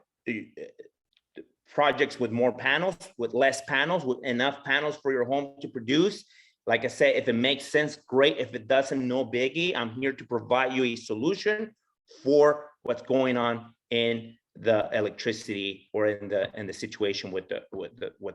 projects with more panels, with less panels, with enough panels for your home to produce. Like I said, if it makes sense, great. If it doesn't, no biggie. I'm here to provide you a solution for what's going on in the electricity, or in the situation with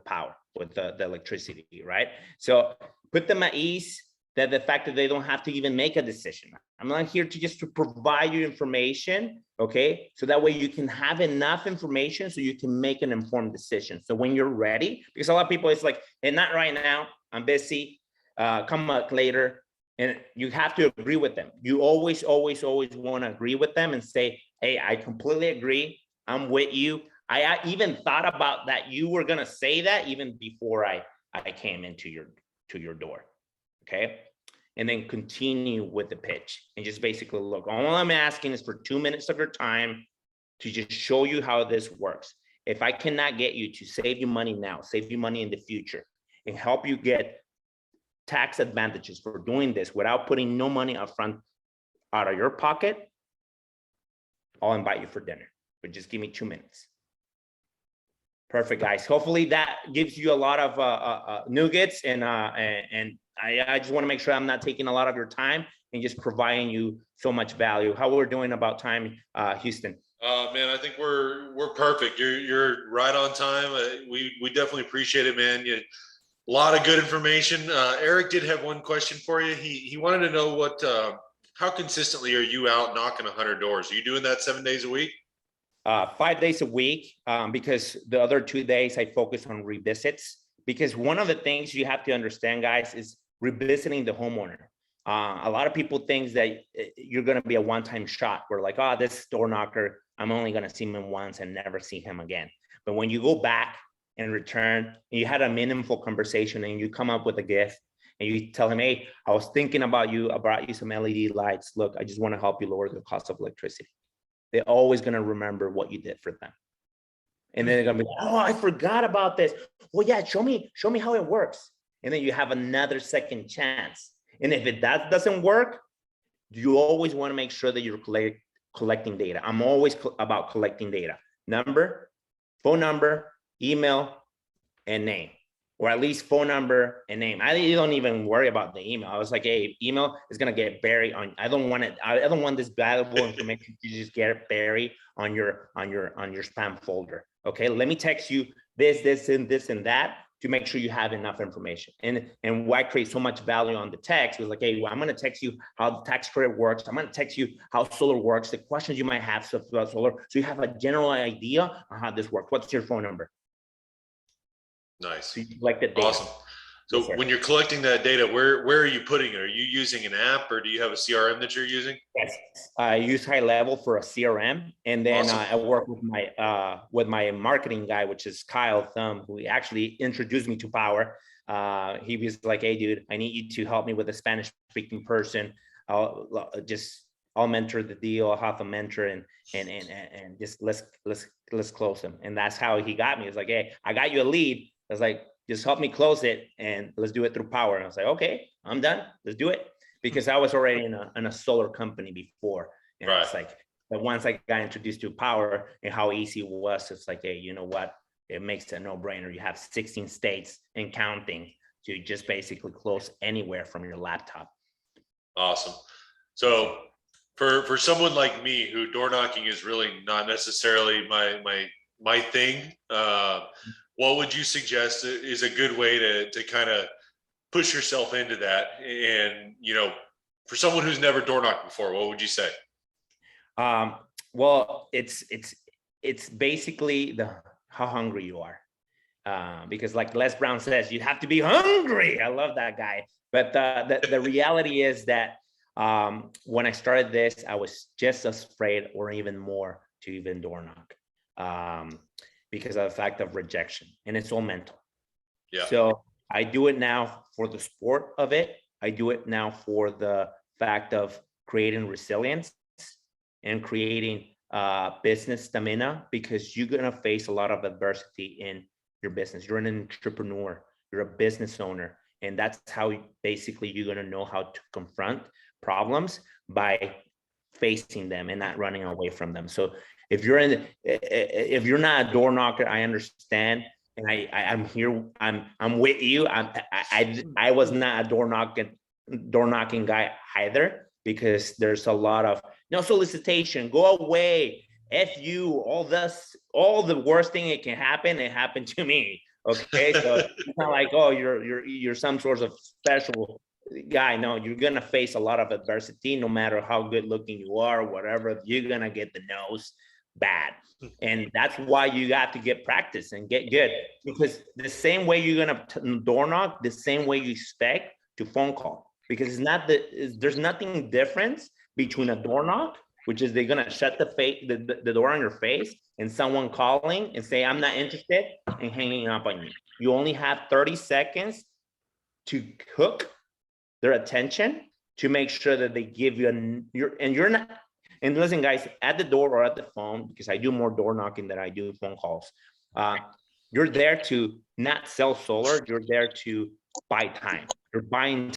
power, with the electricity, right? So put them at ease, that the fact that they don't have to even make a decision. I'm not here to provide you information, okay? So that way you can have enough information so you can make an informed decision. So when you're ready, because a lot of people, it's like, hey, not right now, I'm busy, come up later. And you have to agree with them. You always want to agree with them and say, hey, I completely agree. I'm with you. I even thought about that. You were going to say that even before I came into your door. Okay. And then continue with the pitch and just basically look, all I'm asking is for 2 minutes of your time to just show you how this works. If I cannot get you to save you money now, save you money in the future, and help you get tax advantages for doing this without putting no money up front out of your pocket, I'll invite you for dinner, but just give me 2 minutes. Perfect, guys. Hopefully that gives you a lot of nuggets, and I just want to make sure I'm not taking a lot of your time and just providing you so much value. How we're doing about time, Huston? Man, I think we're perfect. You're right on time. We definitely appreciate it, man. A lot of good information. Eric did have one question for you. He wanted to know how consistently are you out knocking 100 doors? Are you doing that 7 days a week? 5 days a week, because the other 2 days I focus on revisits. Because one of the things you have to understand, guys, is revisiting the homeowner. A lot of people think that you're going to be a one-time shot. We're like, oh, this door knocker, I'm only going to see him once and never see him again. But when you go back and return, and you had a meaningful conversation, and you come up with a gift, and you tell him, hey, I was thinking about you. I brought you some LED lights. Look, I just want to help you lower the cost of electricity. They're always going to remember what you did for them. And then they're going to be like, oh, I forgot about this. Well, yeah, show me how it works. And then you have another second chance. And if that doesn't work, you always want to make sure that you're collecting data. I'm always about collecting data. Number, phone number, email, and name. or at least phone number and name. I don't even worry about the email. I was like, hey, email is gonna get buried on. I don't want it. I don't want this valuable information to just get buried on your spam folder. Okay, let me text you this, and that to make sure you have enough information. And why create so much value on the text was like, hey, well, I'm gonna text you how the tax credit works. I'm gonna text you how solar works, the questions you might have about solar, so you have a general idea on how this works. What's your phone number? Nice. So you collect the data. Awesome. So Yes, sir. when you're collecting that data, where are you putting it? Are you using an app or do you have a CRM that you're using? Yes, I use High Level for a CRM, and then Awesome. I work with my marketing guy, which is Kyle Thumb, who actually introduced me to Powur. He was like, "Hey, dude, I need you to help me with a Spanish-speaking person. I'll mentor the deal. I'll have a mentor, and just let's close him." And that's how he got me. It's like, "Hey, I got you a lead." I was like, "Just help me close it, and let's do it through Powur." And I was like, "Okay, I'm done. Let's do it." Because I was already in a solar company before. And Right. it's like, but once I got introduced to Powur and how easy it was, it's like, hey, you know what? It makes it a no-brainer. You have 16 states and counting to just basically close anywhere from your laptop. Awesome. So for someone like me who door knocking is really not necessarily my thing, what would you suggest is a good way to kind of push yourself into that? And, for someone who's never door knocked before, what would you say? Well, it's basically how hungry you are. Because like Les Brown says, you have to be hungry. I love that guy. But the reality is that when I started this, I was just as afraid or even more to even door knock. Because of the fact of rejection, and it's all mental. Yeah. So I do it now for the sport of it. I do it now for the fact of creating resilience and creating business stamina, because you're gonna face a lot of adversity in your business. You're an entrepreneur, you're a business owner, and that's how basically you're gonna know how to confront problems by facing them and not running away from them. So if you're not a door knocker, I understand, and I'm here. I'm with you. I was not a door knocking guy either, because there's a lot of no solicitation, go away, F you, all the worst thing it can happen. It happened to me. Okay, so it's not like, oh, you're some sort of special guy. No, you're gonna face a lot of adversity, no matter how good looking you are, or whatever. You're gonna get the nose bad, and that's why you got to get practice and get good, because the same way you're gonna door knock, the same way you expect to phone call, because there's nothing different between a door knock, which is they're gonna shut the door on your face, and someone calling and say, I'm not interested, and hanging up on you. You only have 30 seconds to hook their attention, to make sure that they give you you're not. And listen, guys, at the door or at the phone, because I do more door knocking than I do phone calls. You're there to not sell solar. You're there to buy time. You're buying.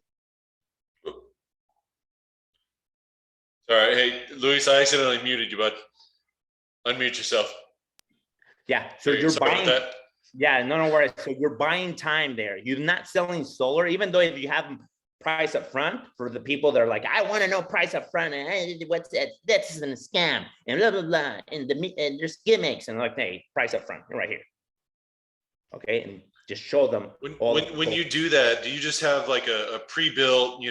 All right. Hey, Luis, I accidentally muted you, bud. Unmute yourself. Yeah. So Hey, you're sorry buying. about that. Yeah, no worries. So you're buying time there. You're not selling solar, even though if you have price up front, for the people that are like, I want to know price up front, and hey, what's that? That's a scam, and blah blah blah, and there's gimmicks, and like, hey, price up front, right here. Okay, and just show them. When you do that, do you just have like a pre-built,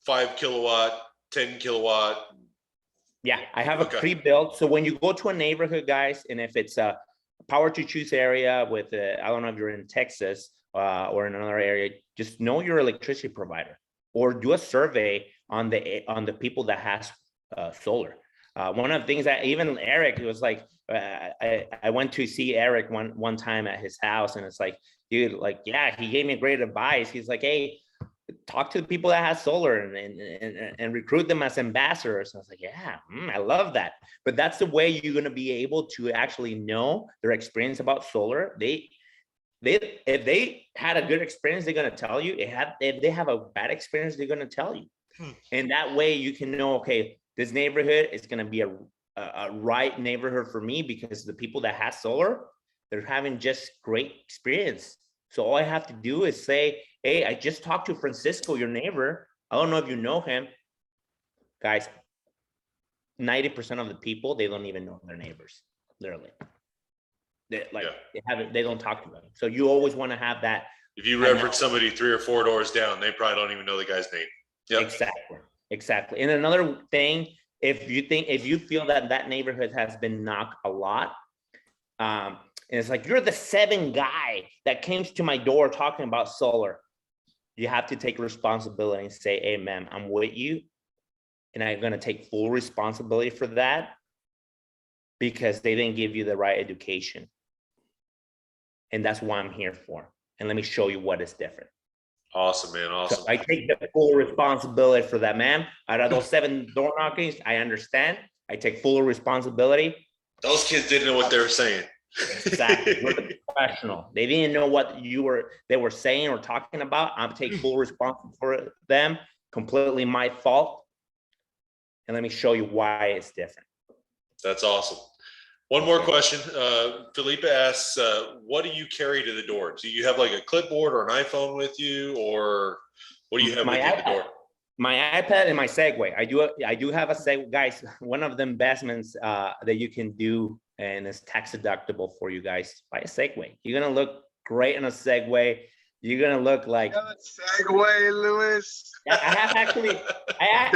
5 kilowatt, 10 kilowatt? Yeah, I have a pre-built. So when you go to a neighborhood, guys, and if it's a power to choose area with, I don't know if you're in Texas or in another area, just know your electricity provider, or do a survey on the people that has solar. One of the things that even Eric, it was like, I went to see Eric one time at his house, and it's like, dude, like, yeah, he gave me great advice. He's like, hey, talk to the people that have solar and recruit them as ambassadors. I was like, yeah, I love that. But that's the way you're going to be able to actually know their experience about solar. If they had a good experience, they're going to tell you. If they have a bad experience, they're going to tell you. And that way you can know, okay, this neighborhood is going to be a right neighborhood for me, because the people that have solar, they're having just great experience. So all I have to do is say, hey, I just talked to Francisco, your neighbor. I don't know if you know him. Guys, 90% of the people, they don't even know their neighbors, literally. They don't talk to them. So you always want to have that. If you reference somebody 3 or 4 doors down, they probably don't even know the guy's name. Yep. Exactly. And another thing, if you feel that that neighborhood has been knocked a lot, and it's like, you're the 7th guy that came to my door talking about solar, you have to take responsibility and say, hey, ma'am, I'm with you. And I'm going to take full responsibility for that because they didn't give you the right education. And that's what I'm here for. And let me show you what is different. Awesome, man. Awesome. So I take the full responsibility for that, ma'am. Out of those 7 door knockings, I understand. I take full responsibility. Those kids didn't know what they were saying. Exactly. We're the professional. They didn't know what they were saying or talking about. I'm taking full responsibility for them. Completely my fault. And let me show you why it's different. That's awesome. One more question. Felipe asks, what do you carry to the door? Do you have like a clipboard or an iPhone with you, or what do you have with you at the door? My iPad and my Segway. I do have a Segway, guys. One of the investments that you can do, and it's tax deductible for you guys. Buy a Segway. You're gonna look great in a Segway. You're gonna look like Segway, Luis. I have actually. I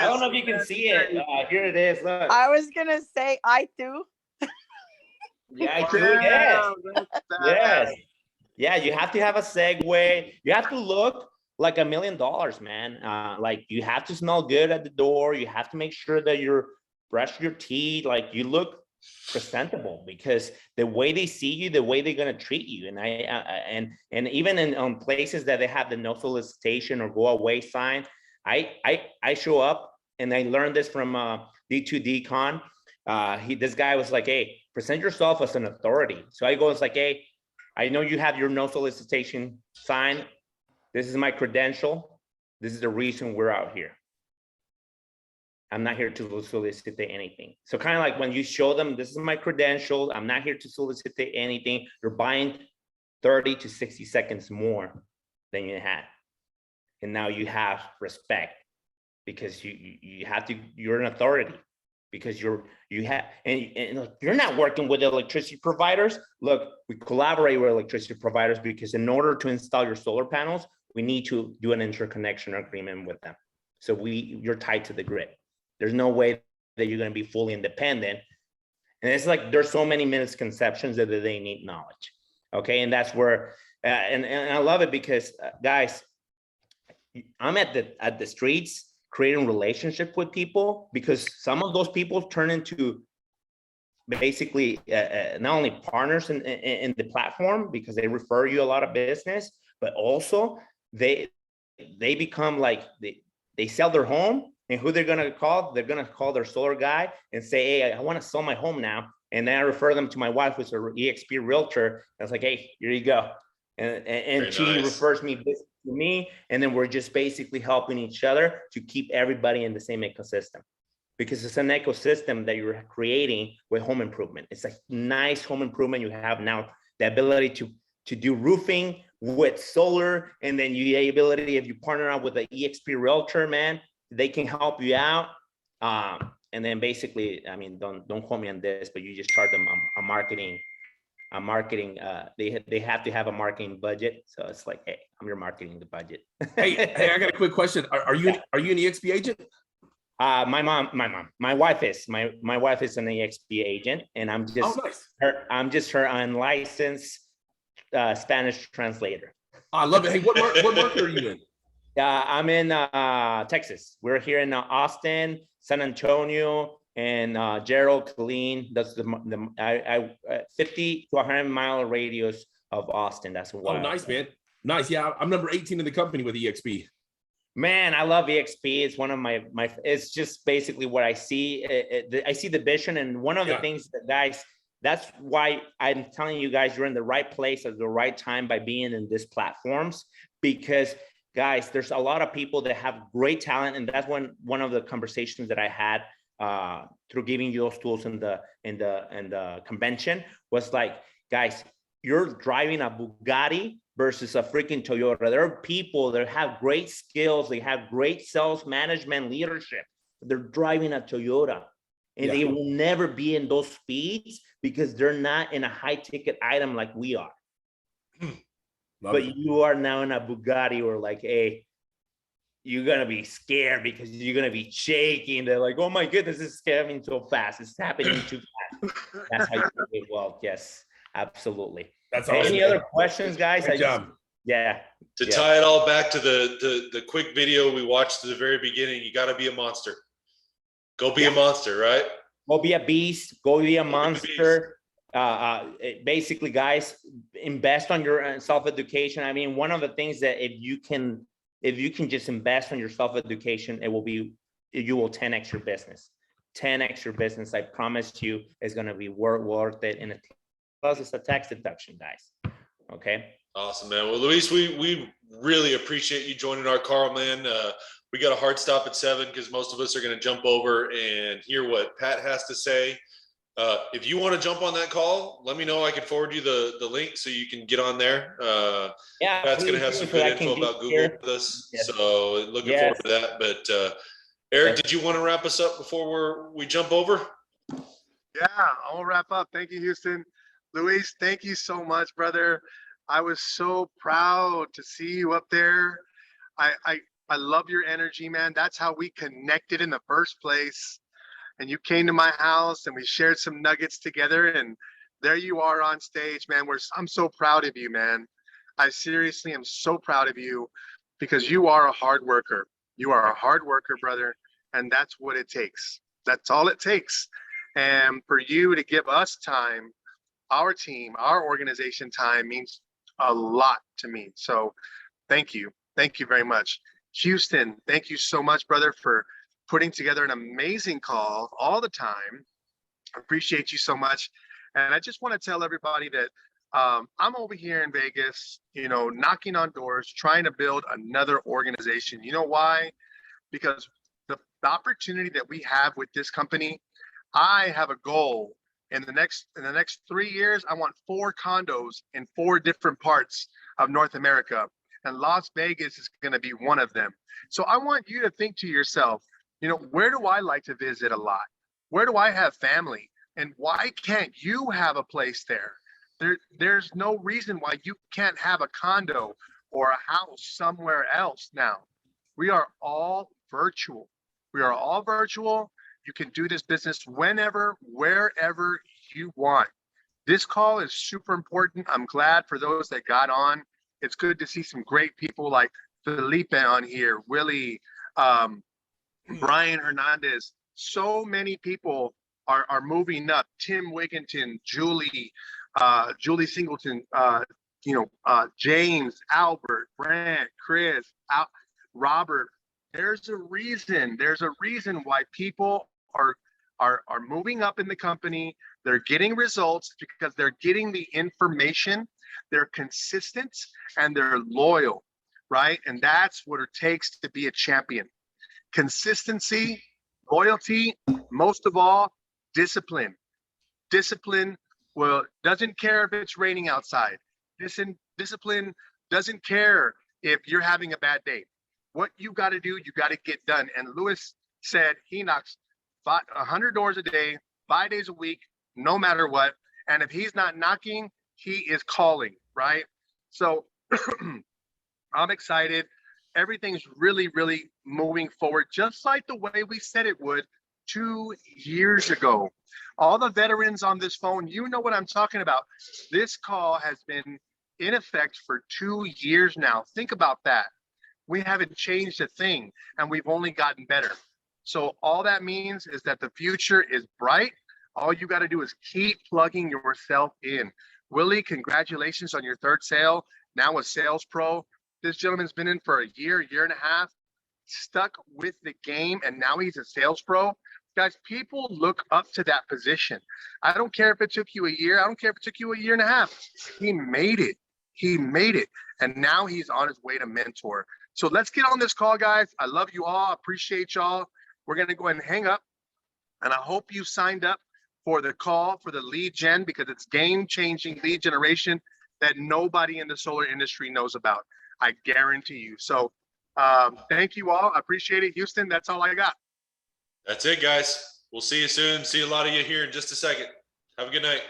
don't know if you can see it. Here it is. Look. I was gonna say I do. Yeah, I do. Yes. Yes. Yeah, you have to have a Segway. You have to look like $1 million, man. Like you have to smell good at the door. You have to make sure that you're brush your teeth. Like you look presentable, because the way they see you, the way they're gonna treat you. And and even on places that they have the no solicitation or go away sign, I show up, and I learned this from D2D Con. This guy was like, hey, present yourself as an authority. So I go, it's like, hey, I know you have your no solicitation sign. This is my credential. This is the reason we're out here. I'm not here to solicit anything. So kind of like when you show them, this is my credentials. I'm not here to solicit anything. You're buying 30 to 60 seconds more than you had. And now you have respect, because you have to, you're an authority, because you have, and look, you're not working with electricity providers. Look, we collaborate with electricity providers, because in order to install your solar panels, we need to do an interconnection agreement with them. So you're tied to the grid. There's no way that you're going to be fully independent. And it's like, there's so many misconceptions that they need knowledge. Okay. And that's where, and I love it, because guys, I'm at the streets creating relationship with people, because some of those people turn into basically not only partners in the platform, because they refer you a lot of business, but also they become like, they sell their home. And who they're gonna call? They're gonna call their solar guy and say, hey, I want to sell my home now. And then I refer them to my wife, who's an EXP realtor. I was like, hey, here you go. And she refers me to me. And then we're just basically helping each other to keep everybody in the same ecosystem, because it's an ecosystem that you're creating with home improvement. It's a nice home improvement. You have now the ability to do roofing with solar. And then you have the ability, if you partner up with an EXP realtor, man, they can help you out. And then basically, I mean, don't quote me on this, but you just charge them a marketing, they have to have a marketing budget. So it's like, hey, I'm your marketing the budget. hey, I got a quick question. Are you an EXP agent? My wife is an EXP agent, and I'm just her unlicensed Spanish translator. I love it. Hey, what market are you in? I'm in Texas. We're here in Austin, San Antonio, and Gerald, Killeen. That's the 50 to 100 mile radius of Austin. That's what. Oh, nice, man. Nice. Yeah, I'm number 18 in the company with EXP. Man, I love EXP. It's one of my. It's just basically what I see. I see the vision, and one of the things that, guys, that's why I'm telling you guys, you're in the right place at the right time by being in these platforms, because guys, there's a lot of people that have great talent, and that's one of the conversations that I had through giving you those tools in the convention was like, guys, you're driving a Bugatti versus a freaking Toyota. There are people that have great skills. They have great sales management leadership. They're driving a Toyota, and they will never be in those speeds because they're not in a high ticket item like we are. But you are now in a Bugatti or like, hey, you're going to be scared because you're going to be shaking. They're like, oh my goodness, this is happening so fast. It's happening too fast. That's how you do it well. Yes, absolutely. That's awesome. Any other questions, guys? Good job. To tie it all back to the quick video we watched at the very beginning, you got to be a monster. Go be a monster, right? Go be a beast. Go be a monster. Basically, guys, invest on your self-education. I mean, one of the things that if you can just invest on your self-education, you will 10x your business. 10x your business. I promise you, is going to be worth it. And plus, it's a tax deduction, guys. Okay. Awesome, man. Well, Luis, we really appreciate you joining our call, man. We got a hard stop at 7 because most of us are going to jump over and hear what Pat has to say. If you want to jump on that call, let me know. I can forward you the link so you can get on there. Pat's going to have some good info about Google with us. Yes. So looking forward to that. But Eric, did you want to wrap us up before we jump over? Yeah, I'll wrap up. Thank you, Huston. Luis, thank you so much, brother. I was so proud to see you up there. I love your energy, man. That's how we connected in the first place. And you came to my house and we shared some nuggets together, and there you are on stage, man. I'm so proud of you, man. I seriously am so proud of you because you are a hard worker. You are a hard worker, brother. And that's what it takes. That's all it takes. And for you to give us time, our team, our organization time means a lot to me. So thank you. Thank you very much. Huston, thank you so much, brother, for putting together an amazing call all the time. I appreciate you so much. And I just want to tell everybody that I'm over here in Vegas, knocking on doors, trying to build another organization. You know why? Because the opportunity that we have with this company, I have a goal. In the next 3 years, I want 4 condos in 4 different parts of North America. And Las Vegas is going to be one of them. So I want you to think to yourself, where do I like to visit a lot? Where do I have family? And why can't you have a place there? There's no reason why you can't have a condo or a house somewhere else now. We are all virtual. We are all virtual. You can do this business whenever, wherever you want. This call is super important. I'm glad for those that got on. It's good to see some great people like Felipe on here, Willie, Brian Hernandez. So many people are moving up. Tim Wigginton, Julie Singleton, James, Albert, Brant, Chris, Robert. There's a reason why people are moving up in the company. They're getting results because they're getting the information. They're consistent and they're loyal, right? And that's what it takes to be a champion. Consistency, loyalty, most of all, discipline. Discipline doesn't care if it's raining outside. Discipline doesn't care if you're having a bad day. What you got to do, you got to get done. And Luis said he knocks 100 doors a day, 5 days a week, no matter what. And if he's not knocking, he is calling, right? So I'm excited. Everything's really, really moving forward, just like the way we said it would 2 years ago. All the veterans on this phone, you know what I'm talking about. This call has been in effect for 2 years now. Think about that. We haven't changed a thing, and we've only gotten better. So all that means is that the future is bright. All you got to do is keep plugging yourself in. Willie, congratulations on your 3rd sale. Now a sales pro. This gentleman's been in for a year and a half, stuck with the game, and now he's a sales pro. Guys, people look up to that position. I don't care if it took you a year. I don't care if it took you a year and a half. He made it. He made it. And now he's on his way to mentor. So let's get on this call, guys. I love you all. I appreciate y'all. We're going to go ahead and hang up. And I hope you signed up for the call, for the lead gen, because it's game-changing lead generation that nobody in the solar industry knows about. I guarantee you. So thank you all. I appreciate it. Houston, that's all I got. That's it, guys. We'll see you soon. See a lot of you here in just a second. Have a good night.